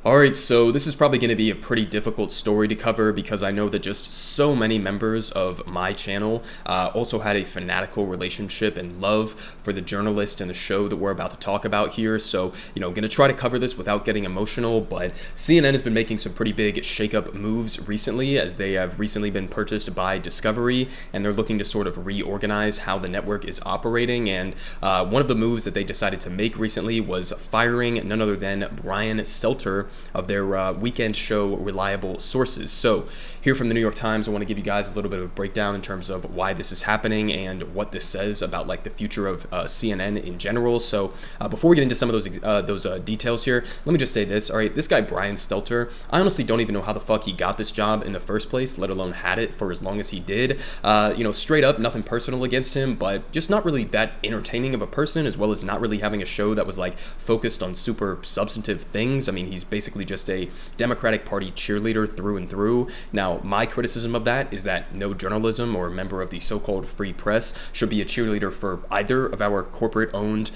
Alright, so this is probably going to be a pretty difficult story to cover because I know that just so many members of my channel also had a fanatical relationship and love for the journalist and the show that we're about to talk about here. So, I'm going to try to cover this without getting emotional, but CNN has been making some pretty big shakeup moves recently as they have recently been purchased by Discovery, and they're looking to sort of reorganize how the network is operating. And one of the moves that they decided to make recently was firing none other than Brian Stelter of their weekend show Reliable Sources. So here from the New York Times, I want to give you guys a little bit of a breakdown in terms of why this is happening and what this says about like the future of CNN in general. So before we get into some of those details here, let me just say this. All right, this guy Brian Stelter, I honestly don't even know how the fuck he got this job in the first place, let alone had it for as long as he did. Straight up, nothing personal against him, but just not really that entertaining of a person, as well as not really having a show that was like focused on super substantive things. I mean, he's basically just a Democratic Party cheerleader through and through. Now, my criticism of that is that no journalism or member of the so-called free press should be a cheerleader for either of our corporate-owned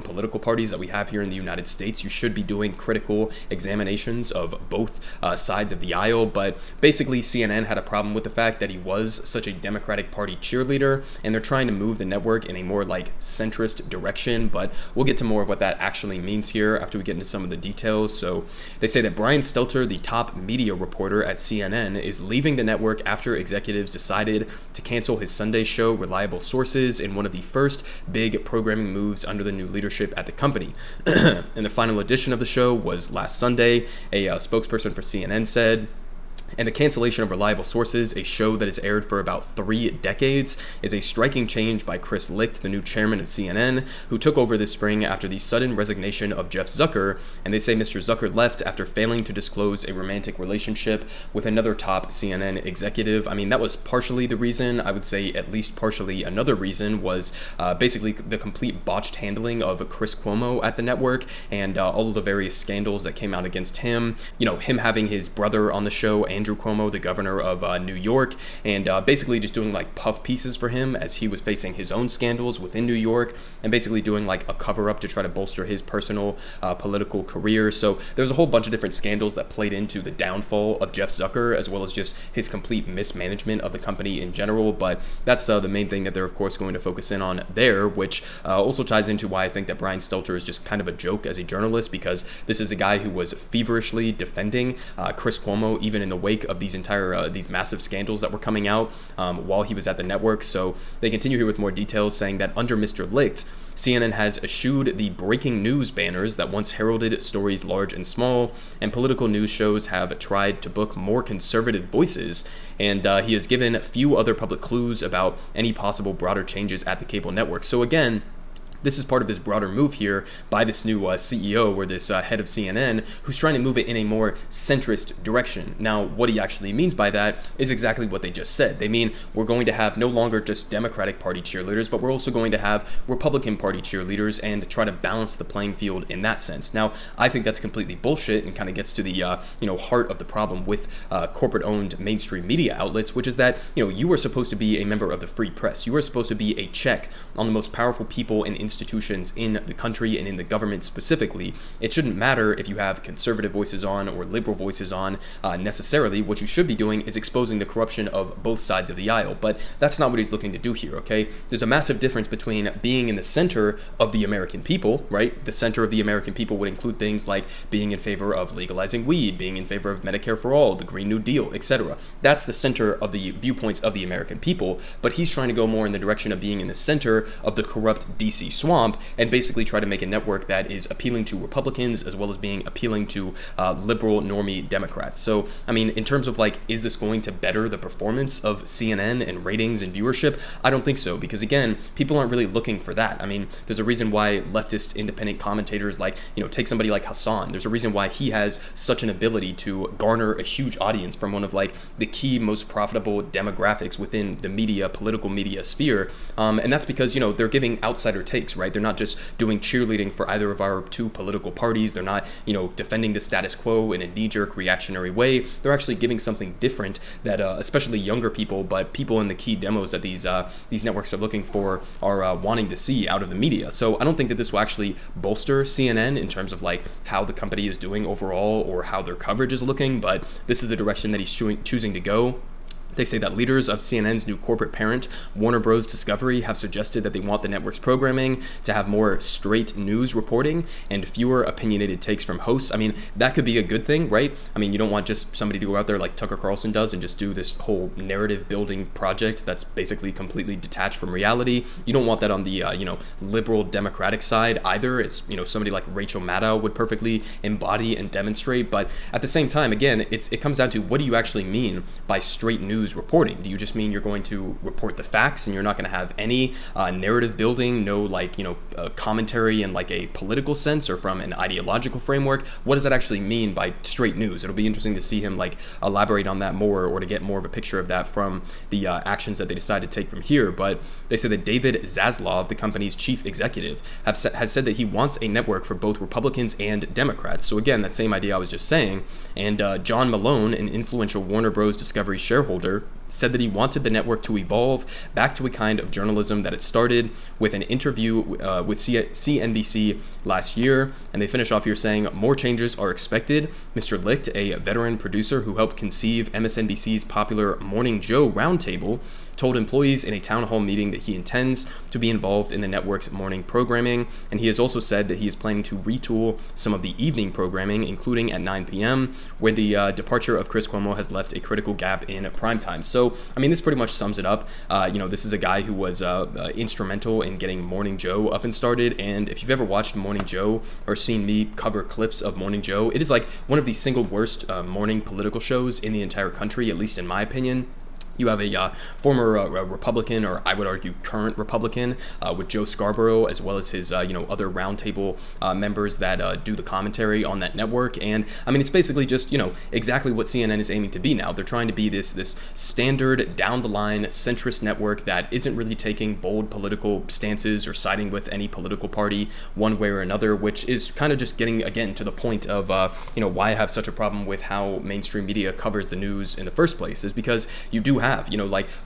political parties that we have here in the United States. You should be doing critical examinations of both sides of the aisle, but basically CNN had a problem with the fact that he was such a Democratic Party cheerleader, and they're trying to move the network in a more like centrist direction, but we'll get to more of what that actually means here after we get into some of the details. So they say that Brian Stelter, the top media reporter at CNN, is leaving the network after executives decided to cancel his Sunday show Reliable Sources in one of the first big programming moves under the new leadership at the company. And the final edition of the show was last Sunday. A spokesperson for CNN said, "And the cancellation of Reliable Sources, a show that has aired for about 3 decades, is a striking change by Chris Licht, the new chairman of CNN, who took over this spring after the sudden resignation of Jeff Zucker." And they say Mr. Zucker left after failing to disclose a romantic relationship with another top CNN executive. I mean, that was partially the reason. I would say at least partially another reason was basically the complete botched handling of Chris Cuomo at the network and all of the various scandals that came out against him. Him having his brother on the show, Andrew Cuomo, the governor of New York, and basically just doing like puff pieces for him as he was facing his own scandals within New York, and basically doing like a cover-up to try to bolster his personal political career. So there's a whole bunch of different scandals that played into the downfall of Jeff Zucker, as well as just his complete mismanagement of the company in general. But that's the main thing that they're of course going to focus in on there, which also ties into why I think that Brian Stelter is just kind of a joke as a journalist, because this is a guy who was feverishly defending Chris Cuomo even in the wake of these massive scandals that were coming out while he was at the network. So they continue here with more details, saying that under Mr. Licht, CNN has eschewed the breaking news banners that once heralded stories large and small, and political news shows have tried to book more conservative voices, and he has given few other public clues about any possible broader changes at the cable network. So again, this is part of this broader move here by this new CEO, or this head of CNN, who's trying to move it in a more centrist direction. Now, what he actually means by that is exactly what they just said. They mean we're going to have no longer just Democratic Party cheerleaders, but we're also going to have Republican Party cheerleaders and try to balance the playing field in that sense. Now, I think that's completely bullshit and kind of gets to the heart of the problem with corporate-owned mainstream media outlets, which is that you are supposed to be a member of the free press. You are supposed to be a check on the most powerful people and institutions in the country and in the government specifically. It shouldn't matter if you have conservative voices on or liberal voices on necessarily. What you should be doing is exposing the corruption of both sides of the aisle, but that's not what he's looking to do here, okay? There's a massive difference between being in the center of the American people, right? The center of the American people would include things like being in favor of legalizing weed, being in favor of Medicare for all, the Green New Deal, etc. That's the center of the viewpoints of the American people, but he's trying to go more in the direction of being in the center of the corrupt DC swamp and basically try to make a network that is appealing to Republicans as well as being appealing to liberal normie Democrats. So, I mean, in terms of like, is this going to better the performance of CNN and ratings and viewership? I don't think so, because again, people aren't really looking for that. I mean, there's a reason why leftist independent commentators like, take somebody like Hassan. There's a reason why he has such an ability to garner a huge audience from one of like the key most profitable demographics within the media, political media sphere. And that's because, they're giving outsider takes. stakes, right? They're not just doing cheerleading for either of our two political parties. They're not, defending the status quo in a knee-jerk reactionary way. They're actually giving something different that especially younger people, but people in the key demos that these networks are looking for are wanting to see out of the media. So I don't think that this will actually bolster CNN in terms of like how the company is doing overall or how their coverage is looking, but this is the direction that he's choosing to go. They say that leaders of CNN's new corporate parent, Warner Bros. Discovery, have suggested that they want the network's programming to have more straight news reporting and fewer opinionated takes from hosts. I mean, that could be a good thing, right? I mean, you don't want just somebody to go out there like Tucker Carlson does and just do this whole narrative building project that's basically completely detached from reality. You don't want that on the, liberal Democratic side either. It's, somebody like Rachel Maddow would perfectly embody and demonstrate. But at the same time, again, it comes down to what do you actually mean by straight news reporting? Do you just mean you're going to report the facts and you're not going to have any narrative building, no commentary in like a political sense or from an ideological framework? What does that actually mean by straight news? It'll be interesting to see him like elaborate on that more or to get more of a picture of that from the actions that they decide to take from here. But they say that David Zaslav, the company's chief executive, has said that he wants a network for both Republicans and Democrats. So again, that same idea I was just saying. And John Malone, an influential Warner Bros. Discovery shareholder, said that he wanted the network to evolve back to a kind of journalism that it started with an interview with CNBC last year. And they finish off here saying more changes are expected. Mr. Licht, a veteran producer who helped conceive MSNBC's popular Morning Joe Roundtable, told employees in a town hall meeting that he intends to be involved in the network's morning programming, and he has also said that he is planning to retool some of the evening programming, including at 9 p.m., where the departure of Chris Cuomo has left a critical gap in primetime. So, I mean, this pretty much sums it up. This is a guy who was instrumental in getting Morning Joe up and started, and if you've ever watched Morning Joe or seen me cover clips of Morning Joe, it is like one of the single worst morning political shows in the entire country, at least in my opinion. You have a former Republican, or I would argue current Republican, with Joe Scarborough, as well as his other roundtable members that do the commentary on that network. And I mean, it's basically just exactly what CNN is aiming to be now. They're trying to be this standard down the line centrist network that isn't really taking bold political stances or siding with any political party one way or another, which is kind of just getting again to the point of why I have such a problem with how mainstream media covers the news in the first place, is because you do have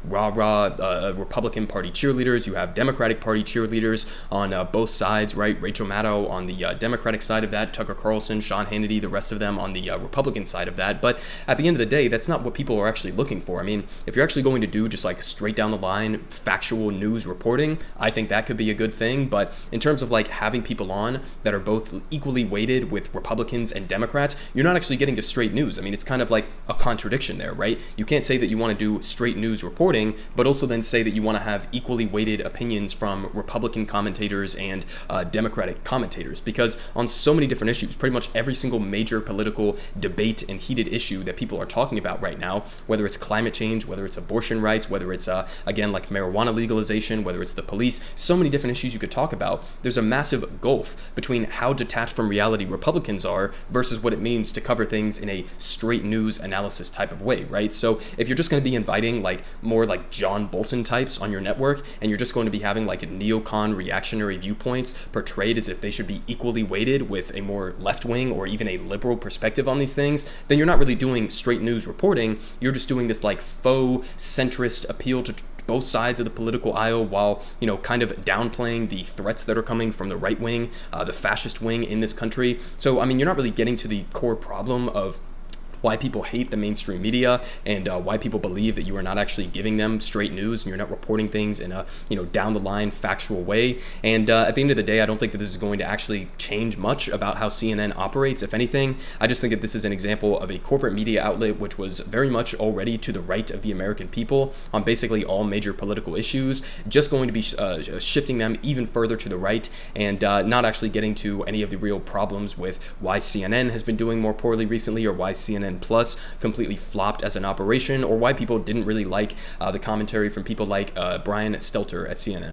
rah-rah Republican Party cheerleaders, you have Democratic Party cheerleaders on both sides, right? Rachel Maddow on the Democratic side of that, Tucker Carlson, Sean Hannity, the rest of them on the Republican side of that. But at the end of the day, that's not what people are actually looking for. I mean, if you're actually going to do just like straight down the line factual news reporting, I think that could be a good thing. But in terms of like having people on that are both equally weighted with Republicans and Democrats, you're not actually getting to straight news. I mean, it's kind of like a contradiction there, right? You can't say that you want to do straight news reporting, but also then say that you want to have equally weighted opinions from Republican commentators and Democratic commentators, because on so many different issues, pretty much every single major political debate and heated issue that people are talking about right now, whether it's climate change, whether it's abortion rights, whether it's again like marijuana legalization, whether it's the police, so many different issues you could talk about. There's a massive gulf between how detached from reality Republicans are versus what it means to cover things in a straight news analysis type of way, right? So if you're just going to be inviting like more like John Bolton types on your network, and you're just going to be having like neocon reactionary viewpoints portrayed as if they should be equally weighted with a more left-wing or even a liberal perspective on these things, then you're not really doing straight news reporting. You're just doing this like faux centrist appeal to both sides of the political aisle while, kind of downplaying the threats that are coming from the right wing, the fascist wing in this country. So, I mean, you're not really getting to the core problem of why people hate the mainstream media and why people believe that you are not actually giving them straight news and you're not reporting things in a down the line factual way. And at the end of the day, I don't think that this is going to actually change much about how CNN operates. If anything, I just think that this is an example of a corporate media outlet which was very much already to the right of the American people on basically all major political issues, just going to be shifting them even further to the right and not actually getting to any of the real problems with why CNN has been doing more poorly recently, or why CNN Plus completely flopped as an operation, or why people didn't really like the commentary from people like Brian Stelter at CNN.